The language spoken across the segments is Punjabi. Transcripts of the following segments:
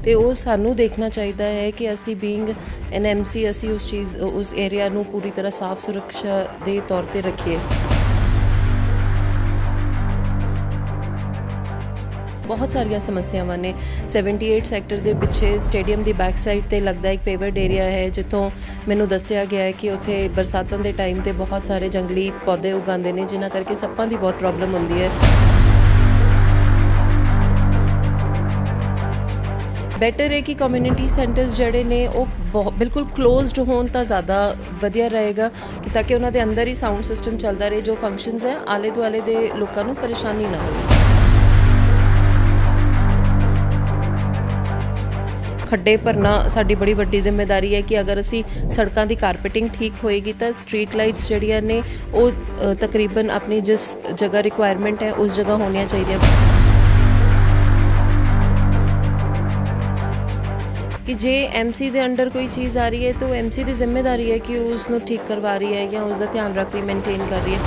तो वो सानू देखना चाहिए है कि असी बीइंग एन MC असी उस एरिया नू पूरी तरह साफ सुरक्षा के तौर पर रखिए। बहुत सारिया समस्यावां ने 78 सैक्टर के पिछे स्टेडियम की बैक साइड पर लगता एक पेवर्ड एरिया है जितों मैनू दसिया गया है कि उत्थे बरसातों के टाइम पर बहुत सारे जंगली पौधे उगाते हैं जिन्हों करके सप्पां की बहुत प्रॉब्लम होती है। बैटर है कि कम्यूनिटी सेंटर्स जड़े ने वो बिल्कुल क्लोज्ड होन तो ज़्यादा वधिया रहेगा कि ताकि उन्होंने अंदर ही साउंड सिस्टम चलता रहे, जो फंक्शनस है आले दुआले के लोगों को परेशानी ना हो। खड्डे भरना साडी बड़ी वड्डी जिम्मेदारी है कि अगर असी सड़कों की कारपेटिंग ठीक होएगी तो स्ट्रीट लाइट्स जड़ियाँ ने वो तकरीबन अपनी जिस जगह रिक्वायरमेंट है उस जगह होनी चाहिए कि जे MC के अंडर कोई चीज़ आ रही है तो MC की जिम्मेदारी है कि उसको ठीक करवा रही है या उसका ध्यान रख रही, मेनटेन कर रही है।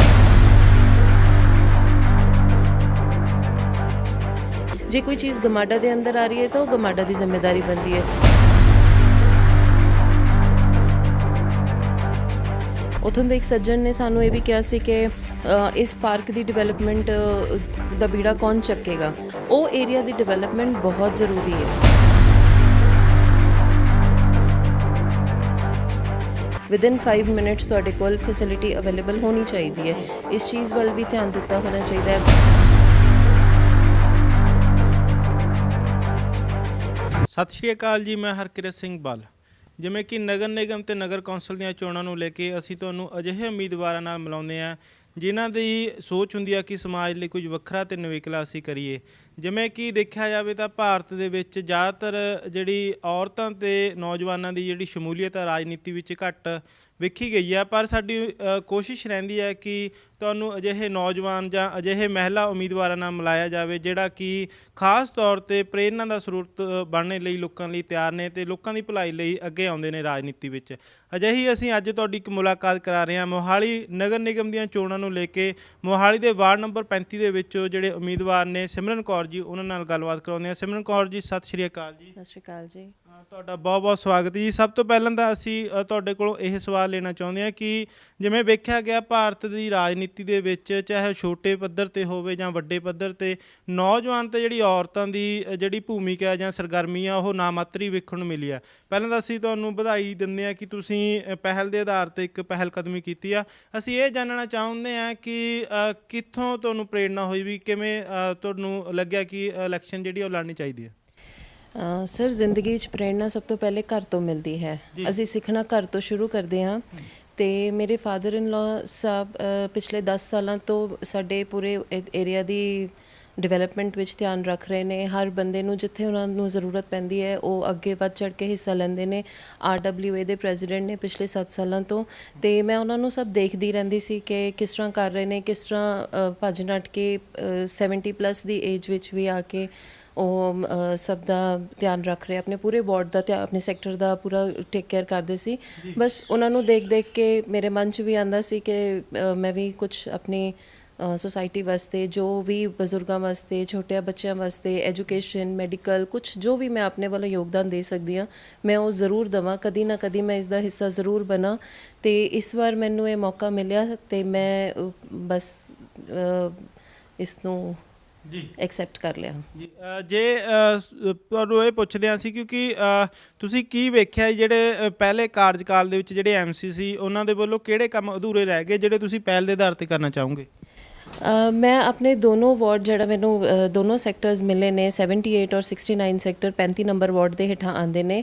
जे कोई चीज़ गमाडा के अंदर आ रही है तो गमाडा की जिम्मेदारी बनती है। उतों के एक सज्जन ने सानू ये भी कहा सी कि इस पार्क की डिवेलपमेंट का बीड़ा कौन चकेगा। वो एरिया की डिवेलपमेंट बहुत ज़रूरी है। विदिन 5 मिनट्स तुहाडे कोल फैसिलिटी अवेलेबल होनी चाहिए है। इस चीज़ वाल भी ध्यान दिता होना चाहिए है। सत श्री अकाल जी, मैं हरकिरत सिंह बल। जिमें कि नगर निगम ते नगर कौंसल ਦੀਆਂ ਚੋਣਾਂ ਨੂੰ ਲੈ ਕੇ ਅਸੀਂ ਤੁਹਾਨੂੰ ਅਜਿਹੇ ਉਮੀਦਵਾਰਾਂ ਨਾਲ ਮਿਲਾਉਂਦੇ ਹਾਂ ਜਿਨ੍ਹਾਂ ਦੀ ਸੋਚ ਹੁੰਦੀ ਆ ਕਿ ਸਮਾਜ ਲਈ ਕੁਝ ਵੱਖਰਾ ਤੇ ਨਵੇਕਲਾ ਅਸੀਂ ਕਰੀਏ। ਜਿਵੇਂ ਕਿ ਦੇਖਿਆ ਜਾਵੇ ਤਾਂ ਭਾਰਤ ਦੇ ਵਿੱਚ ਜ਼ਿਆਦਾਤਰ ਜਿਹੜੀ ਔਰਤਾਂ ਤੇ ਨੌਜਵਾਨਾਂ ਦੀ ਜਿਹੜੀ ਸ਼ਮੂਲੀਅਤ ਆ ਰਾਜਨੀਤੀ ਵਿੱਚ ਘੱਟ ਵੇਖੀ ਗਈ ਆ, ਪਰ ਸਾਡੀ ਕੋਸ਼ਿਸ਼ ਰਹਿੰਦੀ ਹੈ ਕਿ ਤੁਹਾਨੂੰ ਅਜਿਹੇ ਨੌਜਵਾਨ ਜਾਂ ਅਜਿਹੇ ਮਹਿਲਾ ਉਮੀਦਵਾਰਾਂ ਨਾਲ ਮਿਲਾਇਆ ਜਾਵੇ ਜਿਹੜਾ ਕਿ ਖਾਸ ਤੌਰ 'ਤੇ ਪ੍ਰੇਰਨਾ ਦਾ ਸਰੋਤ ਬਣਨ ਲਈ ਲੋਕਾਂ ਲਈ ਤਿਆਰ ਨੇ ਅਤੇ ਲੋਕਾਂ ਦੀ ਭਲਾਈ ਲਈ ਅੱਗੇ ਆਉਂਦੇ ਨੇ ਰਾਜਨੀਤੀ ਵਿੱਚ। ਅਜਿਹੀ ਅਸੀਂ ਅੱਜ ਤੁਹਾਡੀ ਇੱਕ ਮੁਲਾਕਾਤ ਕਰਾ ਰਹੇ ਹਾਂ ਮੋਹਾਲੀ ਨਗਰ ਨਿਗਮ ਦੀਆਂ ਚੋਣਾਂ ਨੂੰ ਲੈ ਕੇ। ਮੋਹਾਲੀ ਦੇ ਵਾਰਡ ਨੰਬਰ 35 ਦੇ ਵਿੱਚੋਂ ਜਿਹੜੇ ਉਮੀਦਵਾਰ ਨੇ ਸਿਮਰਨ ਕੌਰ ਜੀ, ਉਹਨਾਂ ਨਾਲ ਗੱਲਬਾਤ ਕਰਾਉਂਦੇ ਹਾਂ। ਸਿਮਰਨ ਕੌਰ ਜੀ, ਸਤਿ ਸ਼੍ਰੀ ਅਕਾਲ ਜੀ। ਸਤਿ ਸ਼੍ਰੀ ਅਕਾਲ ਜੀ। ਤੁਹਾਡਾ ਬਹੁਤ ਬਹੁਤ ਸਵਾਗਤ ਜੀ। ਸਭ ਤੋਂ ਪਹਿਲਾਂ ਤਾਂ ਅਸੀਂ ਤੁਹਾਡੇ ਕੋਲੋਂ ਇਹ ਸਵਾਲ ਲੈਣਾ ਚਾਹੁੰਦੇ ਹਾਂ ਕਿ ਜਿਵੇਂ ਵੇਖਿਆ ਗਿਆ ਭਾਰਤ ਦੀ ਰਾਜਨੀਤੀ ਦੇ ਵਿੱਚ ਚਾਹੇ ਛੋਟੇ ਪੱਧਰ 'ਤੇ ਹੋਵੇ ਜਾਂ ਵੱਡੇ ਪੱਧਰ 'ਤੇ ਨੌਜਵਾਨ ਅਤੇ ਜਿਹੜੀ ਔਰਤਾਂ ਦੀ ਜਿਹੜੀ ਭੂਮਿਕਾ ਜਾਂ ਸਰਗਰਮੀ ਆ ਉਹ ਨਾਮਾਤਰੀ ਵੇਖਣ ਨੂੰ ਮਿਲੀ ਆ। ਪਹਿਲਾਂ ਤਾਂ ਅਸੀਂ ਤੁਹਾਨੂੰ ਵਧਾਈ ਦਿੰਦੇ ਹਾਂ ਕਿ ਤੁਸੀਂ ਪਹਿਲ ਦੇ ਆਧਾਰ 'ਤੇ ਇੱਕ ਪਹਿਲ ਕਦਮੀ ਕੀਤੀ ਆ। ਅਸੀਂ ਇਹ ਜਾਣਨਾ ਚਾਹੁੰਦੇ ਹਾਂ ਕਿ ਕਿੱਥੋਂ ਤੁਹਾਨੂੰ ਪ੍ਰੇਰਨਾ ਹੋਈ ਵੀ ਕਿਵੇਂ ਤੁਹਾਨੂੰ ਲੱਗਿਆ ਕਿ ਇਲੈਕਸ਼ਨ ਜਿਹੜੀ ਉਹ ਲੜਨੀ ਚਾਹੀਦੀ ਹੈ। सर जिंदगी प्रेरणा सब तो पहले घर तो मिलती है। असी सीखना घर तो शुरू करते हाँ। तो मेरे फादर इन लॉ साहब पिछले 10 सालों तो साडे पूरे एरिया की डिवेलपमेंट विच ध्यान रख रहे हैं। हर बंदे नूं जिथे उन्होंने जरूरत पैंदी है वो अगे वध चढ़ के हिस्सा लेंदे ने। RWA के प्रेजिडेंट ने पिछले 7 सालों तो मैं उन्होंने सब देखती रहती सी कि किस तरह कर रहे हैं, किस तरह भज नट के 70+ की एज विच भी आके वो सब का ध्यान रख रहे, अपने पूरे वार्ड का अपने सैक्टर का पूरा टेक केयर करते सी। बस उन्होंने देख देख के मेरे मन च भी आंदा सी कि मैं भी कुछ अपनी सोसाइटी वास्ते, जो भी बजुर्गों वास्ते, छोटे बच्चों वास्ते, एजुकेशन, मैडिकल, कुछ जो भी मैं अपने वालों योगदान दे सकती हाँ मैं वो ज़रूर देवां। कदी ना कदी मैं इसका हिस्सा ज़रूर बना। तो इस बार मैनू ये मौका मिलिया तो मैं बस इसनूं जी एक्सैप्ट कर लिया जी। जे ਤੁਹਾਨੂੰ ਇਹ ਪੁੱਛਦੇ ਹਾਂ ਅਸੀਂ ਕਿਉਂਕਿ ਤੁਸੀਂ ਕੀ ਵੇਖਿਆ ਜਿਹੜੇ ਪਹਿਲੇ ਕਾਰਜਕਾਲ ਦੇ ਵਿੱਚ ਜਿਹੜੇ MC ਸੀ ਉਹਨਾਂ ਦੇ ਵੱਲੋਂ ਕਿਹੜੇ ਕੰਮ ਅਧੂਰੇ ਰਹਿ ਗਏ ਜਿਹੜੇ ਤੁਸੀਂ ਪਹਿਲ ਦੇ ਆਧਾਰ 'ਤੇ ਕਰਨਾ ਚਾਹੋਗੇ। मैं अपने दोनों वार्ड जड़ा मैनू दोनों सैक्टर्स मिले ने 78 और 69 सैक्टर 35 नंबर वार्ड के हेठा आते ने।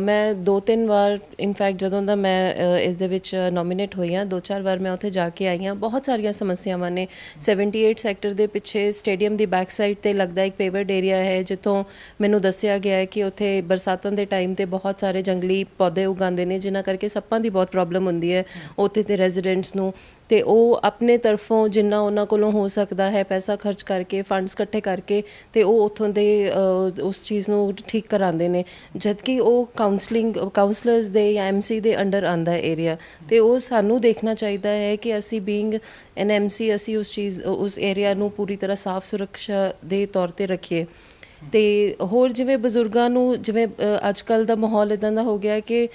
मैं 2-3 बार इनफैक्ट जदों दा मैं इस दे विच नॉमिनेट हुई हाँ 2-4 बार मैं उत्थे जाके आई हाँ। बहुत सारिया समस्यावां ने 78 सैक्टर के पिछे स्टेडियम की बैक साइड पर लगता एक पेवर्ड एरिया है जितों मैनू दसिया गया है कि उत्थे बरसातों के टाइम पर बहुत सारे जंगली पौधे उगाते हैं जिन्हों करके सप्पां की बहुत प्रॉब्लम होंदी है उत्थे दे रेजिडेंट्स नूं। तो वो अपने तरफों जिन्ना उन्होंने कोलों हो सकता है पैसा खर्च करके फंड्स इकट्ठे करके तो वो उत्थों दे उस चीज़ नूं ठीक करांदे ने, जबकि वो काउंसलर्स दे या MC दे अंडर आंदा है एरिया। तो वो सानू देखना चाहिए है कि असी बीइंग एन MC असी उस एरिया नूं पूरी तरह साफ सुरक्षा के तौर पर रखिए। ਤੇ ਹੋਰ ਜਿਵੇਂ ਬਜ਼ੁਰਗਾਂ ਨੂੰ ਜਿਵੇਂ ਅੱਜ ਕੱਲ ਦਾ ਮਾਹੌਲ ਇਦਾਂ ਦਾ ਹੋ ਗਿਆ ਕਿ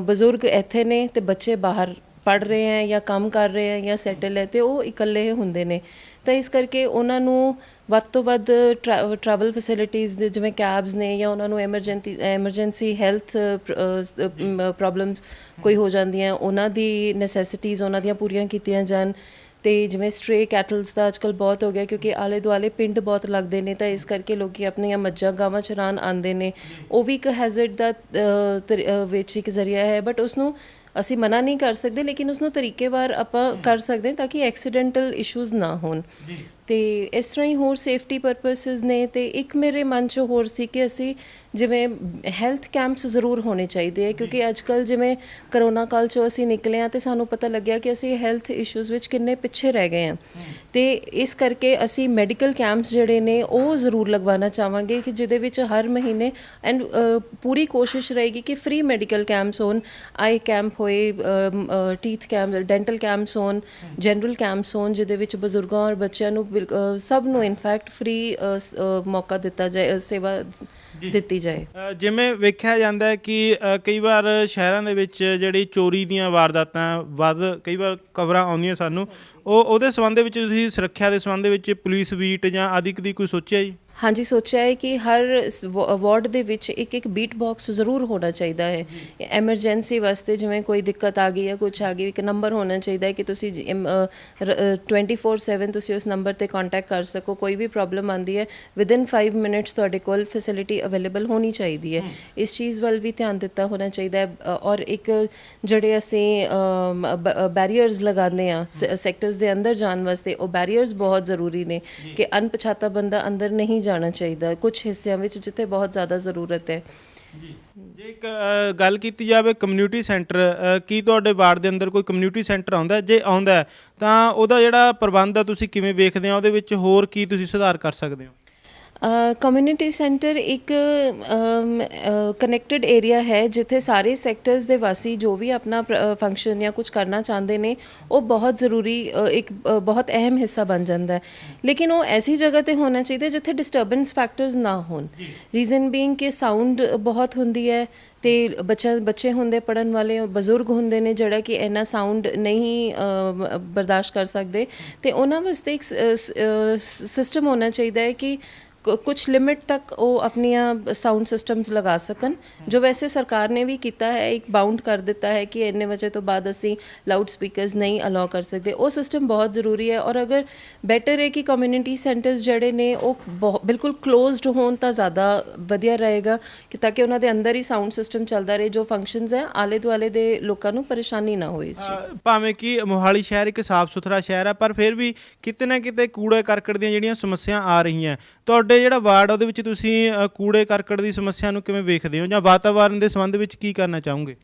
ਬਜ਼ੁਰਗ ਇੱਥੇ ਨੇ ਤੇ ਬੱਚੇ ਬਾਹਰ ਪੜ੍ਹ ਰਹੇ ਹੈ ਜਾਂ ਕੰਮ ਕਰ ਰਹੇ ਹੈ ਜਾਂ ਸੈਟਲ ਹੈ ਤੇ ਉਹ ਇਕੱਲੇ ਹੁੰਦੇ ਨੇ, ਤਾਂ ਇਸ ਕਰਕੇ ਉਹਨਾਂ ਨੂੰ ਵੱਧ ਤੋਂ ਵੱਧ ਟਰੈਵਲ ਫੈਸਿਲਿਟੀਜ਼ ਦੇ ਜਿਵੇਂ ਕੈਬਸ ਨੇ ਜਾਂ ਉਹਨਾਂ ਨੂੰ ਐਮਰਜੈਂਸੀ ਹੈਲਥ ਪ੍ਰੋਬਲਮਸ ਕੋਈ ਹੋ ਜਾਂਦੀਆਂ ਉਹਨਾਂ ਦੀ ਨੈਸੈਸਿਟੀਜ਼ ਉਹਨਾਂ ਦੀਆਂ ਪੂਰੀਆਂ ਕੀਤੀਆਂ ਜਾਣ। ਤੇ ਜਿਵੇਂ ਸਟਰੇ ਕੈਟਲਸ ਦਾ ਅੱਜ ਕੱਲ੍ਹ ਬਹੁਤ ਹੋ ਗਿਆ ਕਿਉਂਕਿ ਆਲੇ ਦੁਆਲੇ ਪਿੰਡ ਬਹੁਤ ਲੱਗਦੇ ਨੇ, ਤਾਂ ਇਸ ਕਰਕੇ ਲੋਕ ਆਪਣੀਆਂ ਮੱਝਾਂ ਗਾਵਾਂ ਚਰਾਉਣ ਆਉਂਦੇ ਨੇ। ਉਹ ਵੀ ਇੱਕ ਹੈਜ਼ਰਡ ਦਾ ਵਿੱਚ ਇੱਕ ਜ਼ਰੀਆ ਹੈ, ਬਟ ਉਸਨੂੰ ਅਸੀਂ ਮਨਾ ਨਹੀਂ ਕਰ ਸਕਦੇ, ਲੇਕਿਨ ਉਸਨੂੰ ਤਰੀਕੇਵਾਰ ਆਪਾਂ ਕਰ ਸਕਦੇ ਤਾਂ ਕਿ ਐਕਸੀਡੈਂਟਲ ਇਸ਼ੂਜ਼ ਨਾ ਹੋਣ। ਤੇ ਇਸ ਤਰ੍ਹਾਂ ਹੀ ਹੋਰ ਸੇਫਟੀ ਪਰਪਸਿਸ ਨੇ। ਤੇ ਇੱਕ ਮੇਰੇ ਮਨ 'ਚ ਹੋਰ ਸੀ ਕਿ ਅਸੀਂ ਜਿਵੇਂ ਹੈਲਥ ਕੈਂਪਸ ਜ਼ਰੂਰ ਹੋਣੇ ਚਾਹੀਦੇ ਹੈ ਕਿਉਂਕਿ ਅੱਜ ਕੱਲ੍ਹ ਜਿਵੇਂ ਕਰੋਨਾ ਕਾਲ 'ਚੋਂ ਅਸੀਂ ਨਿਕਲੇ ਹਾਂ ਅਤੇ ਸਾਨੂੰ ਪਤਾ ਲੱਗਿਆ ਕਿ ਅਸੀਂ ਹੈਲਥ ਇਸ਼ੂਜ਼ ਵਿੱਚ ਕਿੰਨੇ ਪਿੱਛੇ ਰਹਿ ਗਏ ਹਾਂ। ਅਤੇ ਇਸ ਕਰਕੇ ਅਸੀਂ ਮੈਡੀਕਲ ਕੈਂਪਸ ਜਿਹੜੇ ਨੇ ਉਹ ਜ਼ਰੂਰ ਲਗਵਾਉਣਾ ਚਾਹਾਂਗੇ ਕਿ ਜਿਹਦੇ ਵਿੱਚ ਹਰ ਮਹੀਨੇ ਐਂਡ ਪੂਰੀ ਕੋਸ਼ਿਸ਼ ਰਹੇਗੀ ਕਿ ਫ੍ਰੀ ਮੈਡੀਕਲ ਕੈਂਪਸ ਹੋਣ, ਆਈ ਕੈਂਪ ਹੋਏ, ਟੀਥ ਕੈਂਪ, ਡੈਂਟਲ ਕੈਂਪਸ ਹੋਣ, ਜਨਰਲ ਕੈਂਪਸ ਹੋਣ, ਜਿਹਦੇ ਵਿੱਚ ਬਜ਼ੁਰਗਾਂ ਔਰ ਬੱਚਿਆਂ ਨੂੰ ਸਭ ਨੂੰ ਇਨਫੈਕਟ ਫ੍ਰੀ ਮੌਕਾ ਦਿੱਤਾ ਜਾਏ, ਸੇਵਾ ਦਿੱਤੀ ਜਾਏ। ਜਿਵੇਂ ਵੇਖਿਆ ਜਾਂਦਾ ਹੈ ਕਿ ਕਈ ਵਾਰ ਸ਼ਹਿਰਾਂ ਦੇ ਵਿੱਚ ਜਿਹੜੀ ਚੋਰੀ ਦੀਆਂ ਵਾਰਦਾਤਾਂ ਵੱਧ ਕਈ ਵਾਰ ਖਬਰਾਂ ਆਉਂਦੀਆਂ ਸਾਨੂੰ, ਉਹਦੇ ਸੰਬੰਧ ਦੇ ਵਿੱਚ ਤੁਸੀਂ ਸੁਰੱਖਿਆ ਦੇ ਸੰਬੰਧ ਦੇ ਵਿੱਚ ਪੁਲਿਸ ਬੀਟ ਜਾਂ ਆਦਿ ਦੀ ਕੋਈ ਸੋਚਿਆ ਜੀ? ਹਾਂਜੀ, ਸੋਚਿਆ ਹੈ ਕਿ ਹਰ ਵਾਰਡ ਦੇ ਵਿੱਚ ਇੱਕ ਬੀਟ ਬਾਕਸ ਜ਼ਰੂਰ ਹੋਣਾ ਚਾਹੀਦਾ ਹੈ ਐਮਰਜੈਂਸੀ ਵਾਸਤੇ। ਜਿਵੇਂ ਕੋਈ ਦਿੱਕਤ ਆ ਗਈ ਜਾਂ ਕੁਛ ਆ ਗਈ, ਇੱਕ ਨੰਬਰ ਹੋਣਾ ਚਾਹੀਦਾ ਹੈ ਕਿ ਤੁਸੀਂ 24/7 ਤੁਸੀਂ ਉਸ ਨੰਬਰ 'ਤੇ ਕੰਟੈਕਟ ਕਰ ਸਕੋ। ਕੋਈ ਵੀ ਪ੍ਰੋਬਲਮ ਆਉਂਦੀ ਹੈ ਵਿਦਿਨ 5 ਮਿੰਟਸ ਤੁਹਾਡੇ ਕੋਲ ਫੈਸਿਲਿਟੀ ਅਵੇਲੇਬਲ ਹੋਣੀ ਚਾਹੀਦੀ ਹੈ। ਇਸ ਚੀਜ਼ ਵੱਲ ਵੀ ਧਿਆਨ ਦਿੱਤਾ ਹੋਣਾ ਚਾਹੀਦਾ ਹੈ। ਔਰ ਇੱਕ ਜਿਹੜੇ ਅਸੀਂ ਬੈਰੀਅਰਸ ਲਗਾਉਂਦੇ ਹਾਂ ਸੈਕਟਰਸ ਦੇ ਅੰਦਰ ਜਾਣ ਵਾਸਤੇ, ਉਹ ਬੈਰੀਅਰਸ ਬਹੁਤ ਜ਼ਰੂਰੀ ਨੇ ਕਿ ਅਣਪਛਾਤਾ ਬੰਦਾ ਅੰਦਰ ਨਹੀਂ ਜਾਣਾ ਚਾਹੀਦਾ ਕੁਝ ਹਿੱਸਿਆਂ ਵਿੱਚ ਜਿੱਥੇ ਬਹੁਤ ਜ਼ਿਆਦਾ ਜ਼ਰੂਰਤ ਹੈ। ਜੇ ਇੱਕ ਗੱਲ ਕੀਤੀ ਜਾਵੇ ਕਮਿਊਨਿਟੀ ਸੈਂਟਰ, ਕੀ ਤੁਹਾਡੇ ਵਾਰਡ ਦੇ ਅੰਦਰ ਕੋਈ ਕਮਿਊਨਿਟੀ ਸੈਂਟਰ ਆਉਂਦਾ? ਜੇ ਆਉਂਦਾ ਤਾਂ ਉਹਦਾ ਜਿਹੜਾ ਪ੍ਰਬੰਧ ਆ ਤੁਸੀਂ ਕਿਵੇਂ ਵੇਖਦੇ ਹੋ? ਉਹਦੇ ਵਿੱਚ ਹੋਰ ਕੀ ਤੁਸੀਂ ਸੁਧਾਰ ਕਰ ਸਕਦੇ ਹੋ? ਕਮਿਊਨਿਟੀ ਸੈਂਟਰ ਇੱਕ ਕਨੈਕਟਡ ਏਰੀਆ ਹੈ ਜਿੱਥੇ ਸਾਰੇ ਸੈਕਟਰਸ ਦੇ ਵਾਸੀ ਜੋ ਵੀ ਆਪਣਾ ਫੰਕਸ਼ਨ ਜਾਂ ਕੁਝ ਕਰਨਾ ਚਾਹੁੰਦੇ ਨੇ ਉਹ ਬਹੁਤ ਜ਼ਰੂਰੀ ਇੱਕ ਬਹੁਤ ਅਹਿਮ ਹਿੱਸਾ ਬਣ ਜਾਂਦਾ ਹੈ। ਲੇਕਿਨ ਉਹ ਐਸੀ ਜਗ੍ਹਾ 'ਤੇ ਹੋਣਾ ਚਾਹੀਦਾ ਜਿੱਥੇ ਡਿਸਟਰਬੈਂਸ ਫੈਕਟਰਸ ਨਾ ਹੋਣ। ਰੀਜ਼ਨ ਬੀਇੰਗ ਕਿ ਸਾਊਂਡ ਬਹੁਤ ਹੁੰਦੀ ਹੈ ਅਤੇ ਬੱਚੇ ਹੁੰਦੇ ਪੜ੍ਹਨ ਵਾਲੇ, ਬਜ਼ੁਰਗ ਹੁੰਦੇ ਨੇ ਜਿਹੜਾ ਕਿ ਇੰਨਾ ਸਾਊਂਡ ਨਹੀਂ ਬਰਦਾਸ਼ਤ ਕਰ ਸਕਦੇ, ਅਤੇ ਉਹਨਾਂ ਵਾਸਤੇ ਇੱਕ ਸਿਸਟਮ ਹੋਣਾ ਚਾਹੀਦਾ ਹੈ ਕਿ ਕੁਛ ਲਿਮਿਟ ਤੱਕ ਉਹ ਆਪਣੀਆਂ ਸਾਊਂਡ ਸਿਸਟਮਸ ਲਗਾ ਸਕਣ, ਜੋ ਵੈਸੇ ਸਰਕਾਰ ਨੇ ਵੀ ਕੀਤਾ ਹੈ, ਇੱਕ ਬਾਉਂਡ ਕਰ ਦਿੱਤਾ ਹੈ ਕਿ ਇੰਨੇ ਵਜੇ ਤੋਂ ਬਾਅਦ ਅਸੀਂ ਲਾਊਡ ਸਪੀਕਰਸ ਨਹੀਂ ਅਲਾਉ ਕਰ ਸਕਦੇ। ਉਹ ਸਿਸਟਮ ਬਹੁਤ ਜ਼ਰੂਰੀ ਹੈ। ਔਰ ਅਗਰ ਬੈਟਰ ਹੈ ਕਿ ਕਮਿਊਨਿਟੀ ਸੈਂਟਰਸ ਜਿਹੜੇ ਨੇ ਉਹ ਬਿਲਕੁਲ ਕਲੋਜ਼ਡ ਹੋਣ ਤਾਂ ਜ਼ਿਆਦਾ ਵਧੀਆ ਰਹੇਗਾ ਕਿ ਤਾਂ ਕਿ ਉਹਨਾਂ ਦੇ ਅੰਦਰ ਹੀ ਸਾਊਂਡ ਸਿਸਟਮ ਚੱਲਦਾ ਰਹੇ। ਜੋ ਫੰਕਸ਼ਨਸ ਹੈ ਆਲੇ ਦੁਆਲੇ ਦੇ ਲੋਕਾਂ ਨੂੰ ਪਰੇਸ਼ਾਨੀ ਨਾ ਹੋਏ ਇਸ ਚੀਜ਼। ਭਾਵੇਂ ਕਿ ਮੋਹਾਲੀ ਸ਼ਹਿਰ ਇੱਕ ਸਾਫ਼ ਸੁਥਰਾ ਸ਼ਹਿਰ ਹੈ, ਪਰ ਫਿਰ ਵੀ ਕਿਤੇ ਨਾ ਕਿਤੇ ਕੂੜੇ ਕਰਕਟ ਦੀਆਂ ਜਿਹੜੀਆਂ ਸਮੱਸਿਆ ਆ ਰਹੀਆਂ, ਤੁਹਾਡੇ ਜਿਹੜਾ ਵਾਰਡ ਉਹਦੇ ਵਿੱਚ ਤੁਸੀਂ ਕੂੜੇ ਕਰਕਟ ਦੀ ਸਮੱਸਿਆ ਨੂੰ ਕਿਵੇਂ ਵੇਖਦੇ ਹੋ ਜਾਂ ਵਾਤਾਵਰਨ ਦੇ ਸੰਬੰਧ ਵਿੱਚ ਕੀ ਕਰਨਾ ਚਾਹੋਗੇ?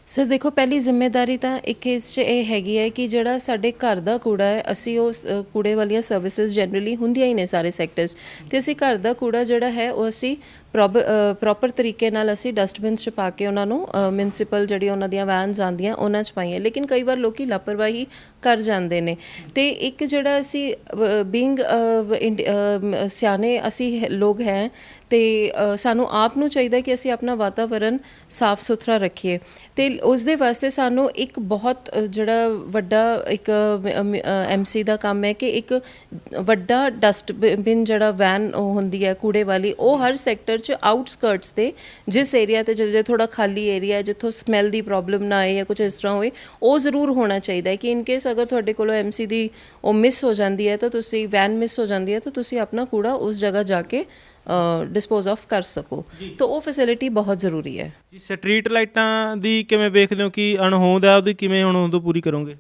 ਸਰ ਦੇਖੋ, ਪਹਿਲੀ ਜ਼ਿੰਮੇਵਾਰੀ ਤਾਂ ਇੱਕ ਇਸ 'ਚ ਇਹ ਹੈਗੀ ਹੈ ਕਿ ਜਿਹੜਾ ਸਾਡੇ ਘਰ ਦਾ ਕੂੜਾ ਹੈ, ਅਸੀਂ ਉਸ ਕੂੜੇ ਵਾਲੀਆਂ ਸਰਵਿਸਿਜ਼ ਜਨਰਲੀ ਹੁੰਦੀਆਂ ਹੀ ਨੇ ਸਾਰੇ ਸੈਕਟਰਸ, ਅਤੇ ਅਸੀਂ ਘਰ ਦਾ ਕੂੜਾ ਜਿਹੜਾ ਹੈ ਉਹ ਅਸੀਂ ਪ੍ਰੋਪਰ ਤਰੀਕੇ ਨਾਲ ਅਸੀਂ ਡਸਟਬਿਨਸ 'ਚ ਪਾ ਕੇ ਉਹਨਾਂ ਨੂੰ ਮਿਊਨਸੀਪਲ ਜਿਹੜੀ ਉਹਨਾਂ ਦੀਆਂ ਵੈਨਸ ਆਉਂਦੀਆਂ ਉਹਨਾਂ 'ਚ ਪਾਈਏ। ਲੇਕਿਨ ਕਈ ਵਾਰ ਲੋਕ ਲਾਪਰਵਾਹੀ ਕਰ ਜਾਂਦੇ ਨੇ, ਅਤੇ ਇੱਕ ਜਿਹੜਾ ਅਸੀਂ ਬੀਇੰਗ ਸਿਆਣੇ ਅਸੀਂ ਲੋਕ ਹੈ ਅਤੇ ਸਾਨੂੰ ਆਪ ਨੂੰ ਚਾਹੀਦਾ ਕਿ ਅਸੀਂ ਆਪਣਾ ਵਾਤਾਵਰਨ ਸਾਫ਼ ਸੁਥਰਾ ਰੱਖੀਏ। ਅਤੇ ਉਸ ਦੇ ਵਾਸਤੇ ਸਾਨੂੰ ਇੱਕ ਬਹੁਤ ਜਿਹੜਾ ਵੱਡਾ ਇੱਕ MC ਦਾ ਕੰਮ ਹੈ ਕਿ ਇੱਕ ਵੱਡਾ ਡਸਟਬਿਨ ਜਿਹੜਾ ਵੈਨ ਹੁੰਦੀ ਹੈ ਕੂੜੇ ਵਾਲੀ, ਉਹ ਹਰ ਸੈਕਟਰ 'ਚ ਆਊਟਸਕਰਟਸ 'ਤੇ ਜਿਸ ਏਰੀਆ 'ਤੇ ਜੇ ਥੋੜ੍ਹਾ ਖਾਲੀ ਏਰੀਆ ਜਿੱਥੋਂ ਸਮੈਲ ਦੀ ਪ੍ਰੋਬਲਮ ਨਾ ਆਏ ਜਾਂ ਕੁਝ ਇਸ ਤਰ੍ਹਾਂ ਹੋਏ, ਉਹ ਜ਼ਰੂਰ ਹੋਣਾ ਚਾਹੀਦਾ ਹੈ ਕਿ ਇਨ ਕੇਸ ਅਗਰ ਤੁਹਾਡੇ ਕੋਲੋਂ MC ਦੀ ਉਹ ਮਿਸ ਹੋ ਜਾਂਦੀ ਹੈ ਤਾਂ ਤੁਸੀਂ ਵੈਨ ਮਿਸ ਹੋ ਜਾਂਦੀ ਹੈ ਤਾਂ ਤੁਸੀਂ ਆਪਣਾ ਕੂੜਾ ਉਸ ਜਗ੍ਹਾ ਜਾ ਕੇ ਡਿਸਪੋਜ਼ ਆਫ ਕਰ ਸਕੋ। ਤਾਂ ਉਹ ਫੈਸਿਲਿਟੀ ਬਹੁਤ ਜ਼ਰੂਰੀ ਹੈ। ਸਟਰੀਟ ਲਾਈਟਾਂ ਦੀ ਕਿਵੇਂ ਵੇਖਦੇ ਹੋ ਕਿ ਅਣਹੋਂਦ ਹੈ, ਉਹਦੀ ਕਿਵੇਂ ਅਣਹੋਂਦ ਪੂਰੀ ਕਰੋਗੇ?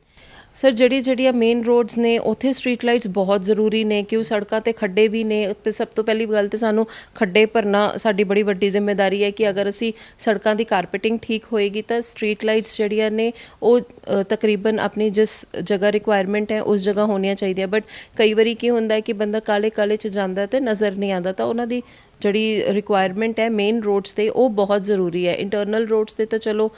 ਸਰ ਜਿਹੜੀਆਂ ਮੇਨ ਰੋਡਸ ਨੇ ਉੱਥੇ ਸਟਰੀਟ ਲਾਈਟਸ ਬਹੁਤ ਜ਼ਰੂਰੀ ਨੇ ਕਿਉਂ ਸੜਕਾਂ 'ਤੇ ਖੱਡੇ ਵੀ ਨੇ, ਅਤੇ ਸਭ ਤੋਂ ਪਹਿਲੀ ਗੱਲ ਤਾਂ ਸਾਨੂੰ ਖੱਡੇ ਭਰਨਾ ਸਾਡੀ ਬੜੀ ਵੱਡੀ ਜ਼ਿੰਮੇਵਾਰੀ ਹੈ ਕਿ ਅਗਰ ਅਸੀਂ ਸੜਕਾਂ ਦੀ ਕਾਰਪੇਟਿੰਗ ਠੀਕ ਹੋਏਗੀ ਤਾਂ ਸਟਰੀਟ ਲਾਈਟਸ ਜਿਹੜੀਆਂ ਨੇ ਉਹ ਤਕਰੀਬਨ ਆਪਣੀ ਜਿਸ ਜਗ੍ਹਾ ਰਿਕੁਆਇਰਮੈਂਟ ਹੈ ਉਸ ਜਗ੍ਹਾ ਹੋਣੀਆਂ ਚਾਹੀਦੀਆਂ। ਬਟ ਕਈ ਵਾਰੀ ਕੀ ਹੁੰਦਾ ਹੈ ਕਿ ਬੰਦਾ ਕਾਲੇ 'ਚ ਜਾਂਦਾ ਅਤੇ ਨਜ਼ਰ ਨਹੀਂ ਆਉਂਦਾ, ਤਾਂ ਉਹਨਾਂ ਦੀ ਜਿਹੜੀ ਰਿਕੁਆਇਰਮੈਂਟ ਹੈ ਮੇਨ ਰੋਡਸ 'ਤੇ ਉਹ ਬਹੁਤ ਜ਼ਰੂਰੀ ਹੈ। ਇੰਟਰਨਲ ਰੋਡਸ 'ਤੇ ਤਾਂ ਚਲੋ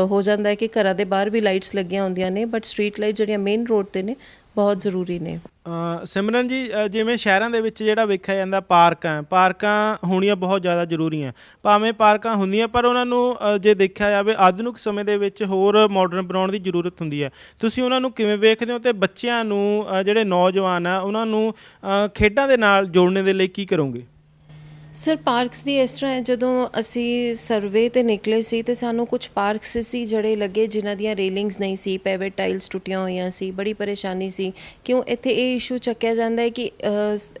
ਹੋ ਜਾਂਦਾ ਹੈ ਕਿ ਘਰਾਂ ਦੇ ਬਾਹਰ ਵੀ ਲਾਈਟਸ ਲੱਗੀਆਂ ਹੁੰਦੀਆਂ ਨੇ, ਬਟ ਸਟਰੀਟ ਲਾਈਟ ਜਿਹੜੀਆਂ ਮੇਨ ਰੋਡ 'ਤੇ ਨੇ ਬਹੁਤ ਜ਼ਰੂਰੀ ਨੇ। ਸਿਮਰਨ ਜੀ, ਜਿਵੇਂ ਸ਼ਹਿਰਾਂ ਦੇ ਵਿੱਚ ਜਿਹੜਾ ਵੇਖਿਆ ਜਾਂਦਾ ਪਾਰਕਾਂ ਹੋਣੀਆਂ ਬਹੁਤ ਜ਼ਿਆਦਾ ਜ਼ਰੂਰੀ ਹੈ। ਭਾਵੇਂ ਪਾਰਕਾਂ ਹੁੰਦੀਆਂ ਪਰ ਉਹਨਾਂ ਨੂੰ ਜੇ ਦੇਖਿਆ ਜਾਵੇ ਆਧੁਨਿਕ ਸਮੇਂ ਦੇ ਵਿੱਚ ਹੋਰ ਮਾਡਰਨ ਬਣਾਉਣ ਦੀ ਜ਼ਰੂਰਤ ਹੁੰਦੀ ਹੈ। ਤੁਸੀਂ ਉਹਨਾਂ ਨੂੰ ਕਿਵੇਂ ਵੇਖਦੇ ਹੋ, ਤੇ ਬੱਚਿਆਂ ਨੂੰ ਜਿਹੜੇ ਨੌਜਵਾਨ ਆ ਉਹਨਾਂ ਨੂੰ ਖੇਡਾਂ ਦੇ ਨਾਲ ਜੋੜਨ ਦੇ ਲਈ ਕੀ ਕਰੋਗੇ? ਸਰ ਪਾਰਕਸ ਦੀ ਇਸ ਤਰ੍ਹਾਂ ਹੈ, ਜਦੋਂ ਅਸੀਂ ਸਰਵੇ 'ਤੇ ਨਿਕਲੇ ਸੀ ਤੇ ਸਾਨੂੰ ਕੁਝ ਪਾਰਕਸ ਸੀ ਜਿਹੜੇ ਲੱਗੇ ਜਿਨ੍ਹਾਂ ਦੀਆਂ ਰੇਲਿੰਗਸ ਨਹੀਂ ਸੀ, ਪੈਵੇਟ ਟਾਈਲਸ ਟੁੱਟੀਆਂ ਹੋਈਆਂ ਸੀ, ਬੜੀ ਪਰੇਸ਼ਾਨੀ ਸੀ। ਕਿਉਂ ਇੱਥੇ ਇਹ ਇਸ਼ੂ ਚੱਕਿਆ ਜਾਂਦਾ ਹੈ ਕਿ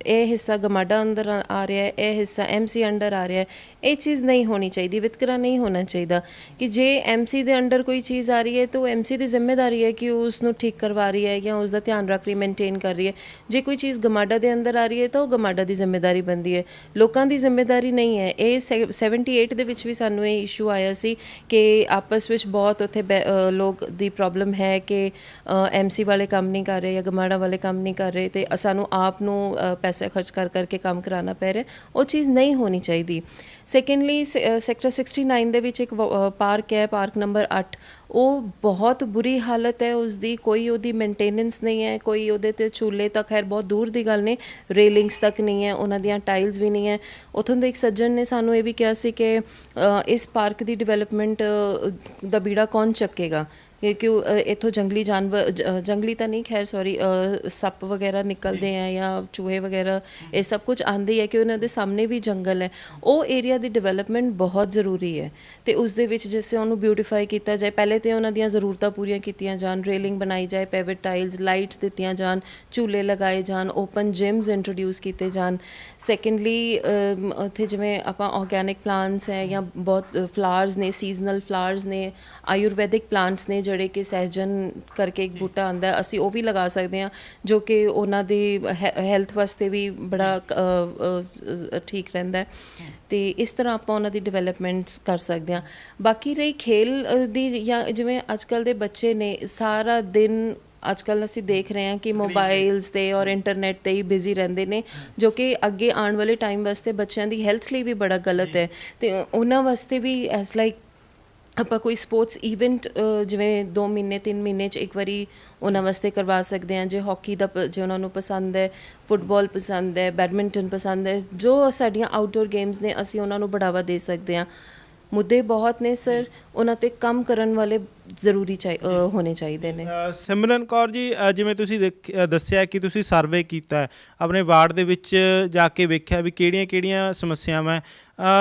ਇਹ ਹਿੱਸਾ ਗਮਾਡਾ ਅੰਦਰ ਆ ਰਿਹਾ ਹੈ, ਇਹ ਹਿੱਸਾ ਐਮਸੀ ਅੰਡਰ ਆ ਰਿਹਾ ਹੈ। ਇਹ ਚੀਜ਼ ਨਹੀਂ ਹੋਣੀ ਚਾਹੀਦੀ, ਵਿਤਕਰਾ ਨਹੀਂ ਹੋਣਾ ਚਾਹੀਦਾ ਕਿ ਜੇ ਐਮਸੀ ਦੇ ਅੰਡਰ ਕੋਈ ਚੀਜ਼ ਆ ਰਹੀ ਹੈ ਤਾਂ ਉਹ ਐਮਸੀ ਦੀ ਜ਼ਿੰਮੇਵਾਰੀ ਹੈ ਕਿ ਉਹ ਉਸ ਨੂੰ ਠੀਕ ਕਰਵਾ ਰਹੀ ਹੈ ਜਾਂ ਉਸ ਦਾ ਧਿਆਨ ਰੱਖ ਰਹੀ, ਮੇਨਟੇਨ ਕਰ ਰਹੀ ਹੈ। ਜੇ ਕੋਈ ਚੀਜ਼ ਗਮਾਡਾ ਦੇ ਅੰਦਰ ਆ ਰਹੀ ਹੈ ਤਾਂ ਉਹ ਗਮਾਡਾ ਦੀ ਜ਼ਿੰਮੇਵਾਰੀ ਬਣਦੀ ਹੈ, ਲੋਕਾਂ ਦੀ ਜ਼ਿੰਮੇਵਾਰੀ ਨਹੀਂ ਹੈ। ਇਹ 78 ਦੇ ਵਿੱਚ ਵੀ ਸਾਨੂੰ ਇਹ ਇਸ਼ੂ ਆਇਆ ਸੀ ਕਿ ਆਪਸ ਵਿੱਚ ਬਹੁਤ ਉੱਥੇ ਲੋਕ ਦੀ ਪ੍ਰੋਬਲਮ ਹੈ ਕਿ ਐਮਸੀ ਵਾਲੇ ਕੰਮ ਨਹੀਂ ਕਰ ਰਹੇ ਜਾਂ ਗਮਾੜਾ ਵਾਲੇ ਕੰਮ ਨਹੀਂ ਕਰ ਰਹੇ, ਤੇ ਸਾਨੂੰ ਆਪ ਨੂੰ ਪੈਸੇ ਖਰਚ ਕਰ ਕਰਕੇ ਕੰਮ ਕਰਾਉਣਾ ਪੈ ਰਿਹਾ। ਉਹ ਚੀਜ਼ ਨਹੀਂ ਹੋਣੀ ਚਾਹੀਦੀ। ਸੈਕੰਡਲੀ ਸੈਕਟਰ 69 ਦੇ ਵਿੱਚ ਇੱਕ ਪਾਰਕ ਹੈ, ਪਾਰਕ ਨੰਬਰ 8, ਉਹ ਬਹੁਤ ਬੁਰੀ ਹਾਲਤ ਹੈ ਉਸਦੀ, ਕੋਈ ਉਹਦੀ ਮੇਨਟੇਨੈਂਸ ਨਹੀਂ ਹੈ, ਕੋਈ ਉਹਦੇ 'ਤੇ ਝੂਲੇ ਤਾਂ ਖੈਰ ਬਹੁਤ ਦੂਰ ਦੀ ਗੱਲ ਨੇ, ਰੇਲਿੰਗਸ ਤੱਕ ਨਹੀਂ ਹੈ, ਉਹਨਾਂ ਦੀਆਂ ਟਾਈਲਸ ਵੀ ਨਹੀਂ ਹੈ। ਉੱਥੋਂ ਦੇ ਇੱਕ ਸੱਜਣ ਨੇ ਸਾਨੂੰ ਇਹ ਵੀ ਕਿਹਾ ਸੀ ਕਿ ਇਸ ਪਾਰਕ ਦੀ ਡਿਵੈਲਪਮੈਂਟ ਦਾ ਬੀੜਾ ਕੌਣ ਚੱਕੇਗਾ, ਕਿਉਂਕਿ ਇੱਥੋਂ ਜੰਗਲੀ ਜਾਨਵਰ, ਜੰਗਲੀ ਤਾਂ ਨਹੀਂ ਖੈਰ ਸੌਰੀ, ਸੱਪ ਵਗੈਰਾ ਨਿਕਲਦੇ ਹੈ ਜਾਂ ਚੂਹੇ ਵਗੈਰਾ, ਇਹ ਸਭ ਕੁਝ ਆਉਂਦੇ ਹੈ ਕਿ ਉਹਨਾਂ ਦੇ ਸਾਹਮਣੇ ਵੀ ਜੰਗਲ ਹੈ। ਉਹ ਏਰੀਆ ਦੀ ਡਿਵੈਲਪਮੈਂਟ ਬਹੁਤ ਜ਼ਰੂਰੀ ਹੈ ਤੇ ਉਸ ਦੇ ਵਿੱਚ ਜਿਸ ਉਹਨੂੰ ਬਿਊਟੀਫਾਈ ਕੀਤਾ ਜਾਏ, ਪਹਿਲੇ ਤਾਂ ਉਹਨਾਂ ਦੀਆਂ ਜ਼ਰੂਰਤਾਂ ਪੂਰੀਆਂ ਕੀਤੀਆਂ ਜਾਣ, ਰੇਲਿੰਗ ਬਣਾਈ ਜਾਏ, ਪੈਵੇਟ ਟਾਈਲਸ, ਲਾਈਟਸ ਦਿੱਤੀਆਂ ਜਾਣ, ਝੂਲੇ ਲਗਾਏ ਜਾਣ, ਓਪਨ ਜਿਮਸ ਇੰਟਰੋਡਿਊਸ ਕੀਤੇ ਜਾਣ। ਸੈਕੰਡਲੀ ਉੱਥੇ ਜਿਵੇਂ ਆਪਾਂ ਆਰਗੈਨਿਕ ਪਲਾਂਟਸ ਹੈ ਜਾਂ ਬਹੁਤ ਫਲਾਵਰਸ ਨੇ, ਸੀਜ਼ਨਲ ਫਲਾਵਰਸ ਨੇ, ਆਯੁਰਵੈਦਿਕ ਪਲਾਂਟਸ ਨੇ ਜਿਹੜੇ ਕਿ ਸਹਿਜਨ ਕਰਕੇ ਇੱਕ ਬੂਟਾ ਆਉਂਦਾ, ਅਸੀਂ ਉਹ ਵੀ ਲਗਾ ਸਕਦੇ ਹਾਂ ਜੋ ਕਿ ਉਹਨਾਂ ਦੀ ਹੈਲਥ ਵਾਸਤੇ ਵੀ ਬੜਾ ਠੀਕ ਰਹਿੰਦਾ ਹੈ। ਤੇ ਇਸ ਤਰ੍ਹਾਂ ਆਪਾਂ ਉਹਨਾਂ ਦੀ ਡਿਵੈਲਪਮੈਂਟਸ ਕਰ ਸਕਦੇ ਹਾਂ। ਬਾਕੀ ਰਹੀ ਖੇਲ ਦੀ, ਜਾਂ ਜਿਵੇਂ ਅੱਜ ਕੱਲ੍ਹ ਦੇ ਬੱਚੇ ਨੇ ਸਾਰਾ ਦਿਨ, ਅੱਜ ਕੱਲ੍ਹ ਅਸੀਂ ਦੇਖ ਰਹੇ ਹਾਂ ਕਿ ਮੋਬਾਈਲਸ 'ਤੇ ਔਰ ਇੰਟਰਨੈਟ 'ਤੇ ਹੀ ਬਿਜ਼ੀ ਰਹਿੰਦੇ ਨੇ, ਜੋ ਕਿ ਅੱਗੇ ਆਉਣ ਵਾਲੇ ਟਾਈਮ ਵਾਸਤੇ ਬੱਚਿਆਂ ਦੀ ਹੈਲਥ ਲਈ ਵੀ ਬੜਾ ਗਲਤ ਹੈ। ਅਤੇ ਉਹਨਾਂ ਵਾਸਤੇ ਵੀ ਐਸ ਲਾਈਕ ਆਪਾਂ ਕੋਈ ਸਪੋਰਟਸ ਈਵੈਂਟ ਜਿਵੇਂ 2 ਮਹੀਨੇ 3 ਮਹੀਨੇ 'ਚ ਇੱਕ ਵਾਰੀ ਉਹਨਾਂ ਵਾਸਤੇ ਕਰਵਾ ਸਕਦੇ ਹਾਂ। ਜੇ ਹਾਕੀ ਦਾ ਜੇ ਉਹਨਾਂ ਨੂੰ ਪਸੰਦ ਹੈ, ਫੁੱਟਬਾਲ ਪਸੰਦ ਹੈ, ਬੈਡਮਿੰਟਨ ਪਸੰਦ ਹੈ, ਜੋ ਸਾਡੀਆਂ ਆਊਟਡੋਰ ਗੇਮਸ ਨੇ ਅਸੀਂ ਉਹਨਾਂ ਨੂੰ ਬੜਾਵਾ ਦੇ ਸਕਦੇ ਹਾਂ। ਮੁੱਦੇ ਬਹੁਤ ਨੇ ਸਰ, ਉਹਨਾਂ 'ਤੇ ਕੰਮ ਕਰਨ ਵਾਲੇ ਜ਼ਰੂਰੀ ਹੋਣੇ ਚਾਹੀਦੇ ਨੇ। ਸਿਮਰਨ ਕੌਰ ਜੀ, ਜਿਵੇਂ ਤੁਸੀਂ ਦੱਸਿਆ ਕਿ ਤੁਸੀਂ ਸਰਵੇ ਕੀਤਾ ਆਪਣੇ ਵਾਰਡ ਦੇ ਵਿੱਚ ਜਾ ਕੇ ਵੇਖਿਆ ਵੀ ਕਿਹੜੀਆਂ ਸਮੱਸਿਆਵਾਂ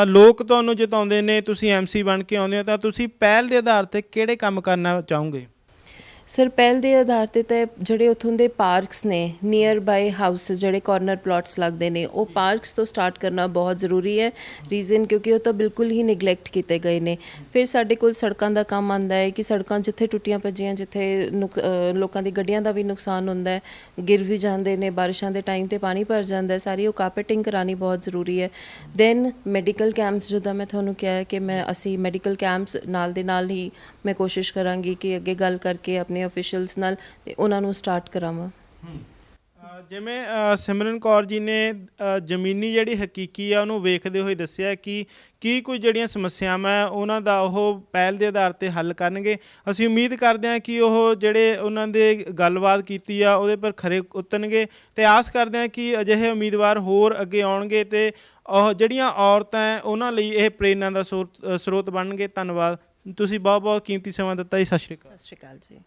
ਲੋਕ ਤੁਹਾਨੂੰ ਜਿਤਾਉਂਦੇ ਨੇ, ਤੁਸੀਂ ਐਮਸੀ ਬਣ ਕੇ ਆਉਂਦੇ ਹੋ, ਤਾਂ ਤੁਸੀਂ ਪਹਿਲ ਦੇ ਆਧਾਰ 'ਤੇ ਕਿਹੜੇ ਕੰਮ ਕਰਨਾ ਚਾਹੋਗੇ? ਸਰ ਪਹਿਲ ਦੇ ਆਧਾਰ 'ਤੇ ਤਾਂ ਜਿਹੜੇ ਉੱਥੋਂ ਦੇ ਪਾਰਕਸ ਨੇ, ਨੀਅਰ ਬਾਏ ਹਾਊਸ ਜਿਹੜੇ ਕਾਰਨਰ ਪਲਾਟਸ ਲੱਗਦੇ ਨੇ, ਉਹ ਪਾਰਕਸ ਤੋਂ ਸਟਾਰਟ ਕਰਨਾ ਬਹੁਤ ਜ਼ਰੂਰੀ ਹੈ। ਰੀਜ਼ਨ ਕਿਉਂਕਿ ਉਹ ਤਾਂ ਬਿਲਕੁਲ ਹੀ ਨਿਗਲੈਕਟ ਕੀਤੇ ਗਏ ਨੇ। ਫਿਰ ਸਾਡੇ ਕੋਲ ਸੜਕਾਂ ਦਾ ਕੰਮ ਆਉਂਦਾ ਹੈ ਕਿ ਸੜਕਾਂ ਜਿੱਥੇ ਟੁੱਟੀਆਂ ਭੱਜੀਆਂ, ਜਿੱਥੇ ਲੋਕਾਂ ਦੀ ਗੱਡੀਆਂ ਦਾ ਵੀ ਨੁਕਸਾਨ ਹੁੰਦਾ ਹੈ, ਗਿਰ ਵੀ ਜਾਂਦੇ ਨੇ, ਬਾਰਿਸ਼ਾਂ ਦੇ ਟਾਈਮ 'ਤੇ ਪਾਣੀ ਭਰ ਜਾਂਦਾ, ਸਾਰੀ ਉਹ ਕਾਰਪੇਟਿੰਗ ਕਰਾਉਣੀ ਬਹੁਤ ਜ਼ਰੂਰੀ ਹੈ। ਦੈਨ ਮੈਡੀਕਲ ਕੈਂਪਸ, ਜਿੱਦਾਂ ਮੈਂ ਤੁਹਾਨੂੰ ਕਿਹਾ ਕਿ ਅਸੀਂ ਮੈਡੀਕਲ ਕੈਂਪਸ ਨਾਲ ਦੇ ਨਾਲ ਹੀ ਮੈਂ ਕੋਸ਼ਿਸ਼ ਕਰਾਂਗੀ ਕਿ ਅੱਗੇ ਗੱਲ ਕਰਕੇ ਆਪਣੇ ਅਫੀਸ਼ੀਅਲਸ ਨਾਲ ਉਹਨਾਂ ਨੂੰ ਸਟਾਰਟ ਕਰਾਵਾਂ। ਜਿਵੇਂ ਸਿਮਰਨ ਕੌਰ ਜੀ ਨੇ ਜ਼ਮੀਨੀ ਜਿਹੜੀ ਹਕੀਕੀ ਆ ਉਹਨੂੰ ਵੇਖਦੇ ਹੋਏ ਦੱਸਿਆ ਕਿ ਕੀ ਕੁਝ ਜਿਹੜੀਆਂ ਸਮੱਸਿਆਵਾਂ ਉਹਨਾਂ ਦਾ ਉਹ ਪਹਿਲ ਦੇ ਆਧਾਰ 'ਤੇ ਹੱਲ ਕਰਨਗੇ। ਅਸੀਂ ਉਮੀਦ ਕਰਦੇ ਹਾਂ ਕਿ ਉਹ ਜਿਹੜੇ ਉਹਨਾਂ ਦੇ ਗੱਲਬਾਤ ਕੀਤੀ ਆ ਉਹਦੇ ਪਰ ਖਰੇ ਉਤਰਨਗੇ, ਅਤੇ ਆਸ ਕਰਦੇ ਹਾਂ ਕਿ ਅਜਿਹੇ ਉਮੀਦਵਾਰ ਹੋਰ ਅੱਗੇ ਆਉਣਗੇ ਅਤੇ ਉਹ ਜਿਹੜੀਆਂ ਔਰਤਾਂ ਹੈ ਉਹਨਾਂ ਲਈ ਇਹ ਪ੍ਰੇਰਨਾ ਦਾ ਸਰੋਤ ਬਣਨਗੇ। ਧੰਨਵਾਦ, ਤੁਸੀਂ ਬਹੁਤ ਬਹੁਤ ਕੀਮਤੀ ਸਮਾਂ ਦਿੱਤਾ ਜੀ। ਸਤਿ ਸ਼੍ਰੀ ਅਕਾਲ। ਸਤਿ ਸ਼੍ਰੀ ਅਕਾਲ ਜੀ।